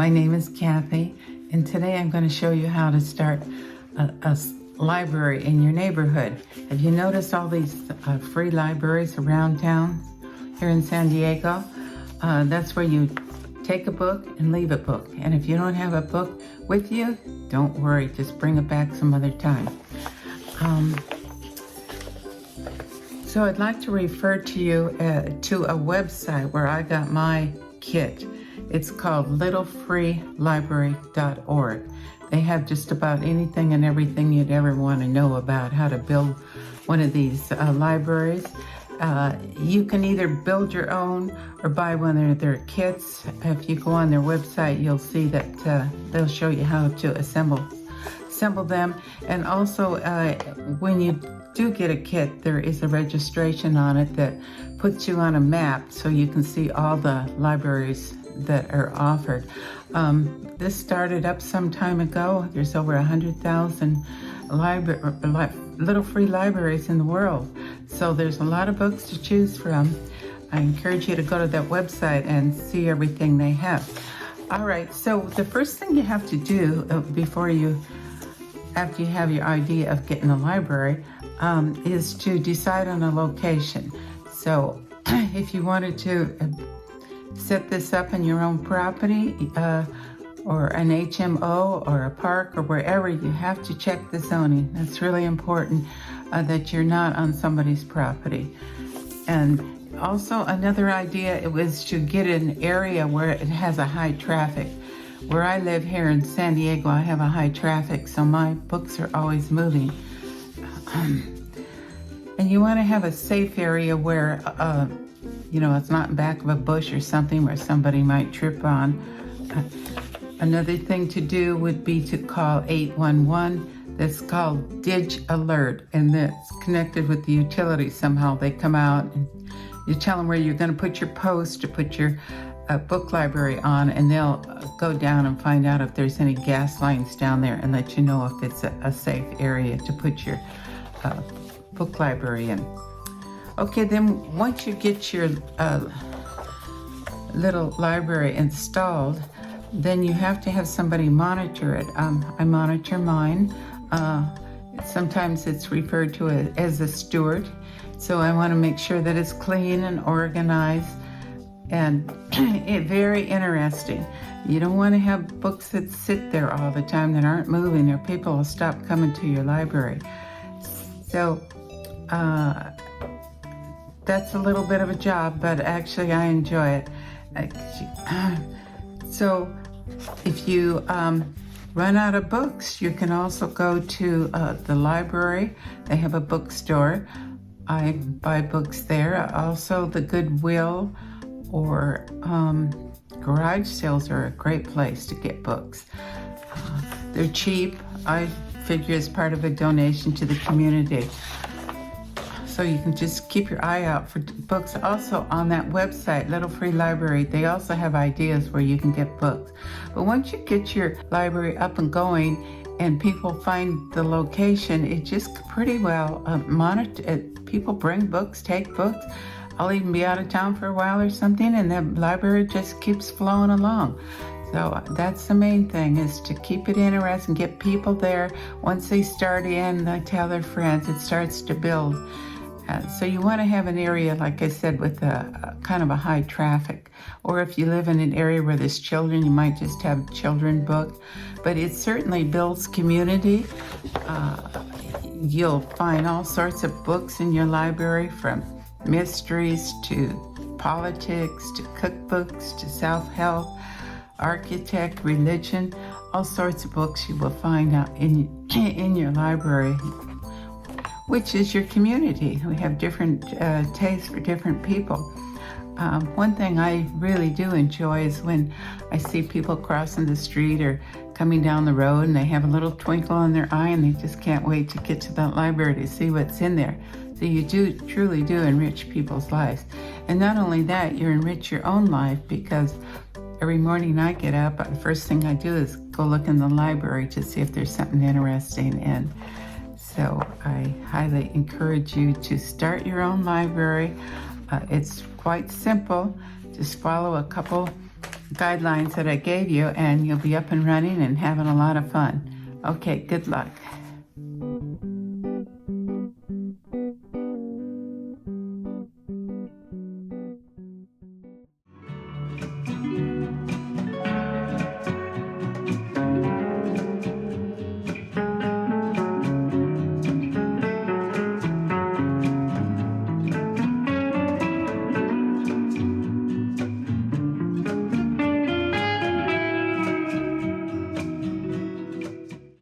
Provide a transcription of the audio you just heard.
My name is Kathy, and today I'm going to show you how to start a library in your neighborhood. Have you noticed all these free libraries around town here in San Diego? That's where you take a book and leave a book. And if you don't have a book with you, don't worry, just bring it back some other time. So I'd like to refer to you to a website where I got my kit. It's called littlefreelibrary.org. They have just about anything and everything you'd ever want to know about how to build one of these libraries. You can either build your own or buy one of their kits. If you go on their website, you'll see that they'll show you how to assemble them. And also, when you do get a kit, there is a registration on it that puts you on a map so you can see all the libraries that are offered. This started up some time ago. There's over 100,000 little free libraries in the world. So there's a lot of books to choose from. I encourage you to go to that website and see everything they have. All right, so the first thing you have to do after you have your idea of getting a library, is to decide on a location. So if you wanted to set this up in your own property, or an HMO or a park or wherever, you have to check the zoning. That's really important, that you're not on somebody's property. And also another idea, it was to get an area where it has a high traffic. Where I live here in San Diego, I have a high traffic, so my books are always moving. And you want to have a safe area where, it's not in back of a bush or something where somebody might trip on. Another thing to do would be to call 811. That's called Dig Alert, and that's connected with the utility somehow. They come out and you tell them where you're going to put your post to put your book library on, and they'll go down and find out if there's any gas lines down there and let you know if it's a safe area to put your book library in. Okay, then once you get your little library installed, then you have to have somebody monitor it. I monitor mine. Sometimes it's referred to as a steward. So I want to make sure that it's clean and organized and very interesting. You don't want to have books that sit there all the time that aren't moving, or people will stop coming to your library. So that's a little bit of a job, but actually I enjoy it. So if you run out of books, you can also go to the library. They have a bookstore. I buy books there. Also, the Goodwill or garage sales are a great place to get books. They're cheap. I figure it's part of a donation to the community. So you can just keep your eye out for books. Also on that website, Little Free Library, they also have ideas where you can get books. But once you get your library up and going and people find the location, it just pretty well monitor. People bring books, take books. I'll even be out of town for a while or something, and the library just keeps flowing along. So that's the main thing, is to keep it interesting, get people there. Once they start in, they tell their friends, it starts to build. So you want to have an area, like I said, with a kind of a high traffic. Or if you live in an area where there's children, you might just have a children book. But it certainly builds community. You'll find all sorts of books in your library, from mysteries to politics to cookbooks to self-help, architect, religion, all sorts of books you will find out in your library, which is your community. We have different tastes for different people. One thing I really do enjoy is when I see people crossing the street or coming down the road and they have a little twinkle in their eye and they just can't wait to get to that library to see what's in there. So you truly do enrich people's lives. And not only that, you enrich your own life, because every morning I get up, the first thing I do is go look in the library to see if there's something interesting. And so I highly encourage you to start your own library. It's quite simple. Just follow a couple guidelines that I gave you, and you'll be up and running and having a lot of fun. Okay, good luck.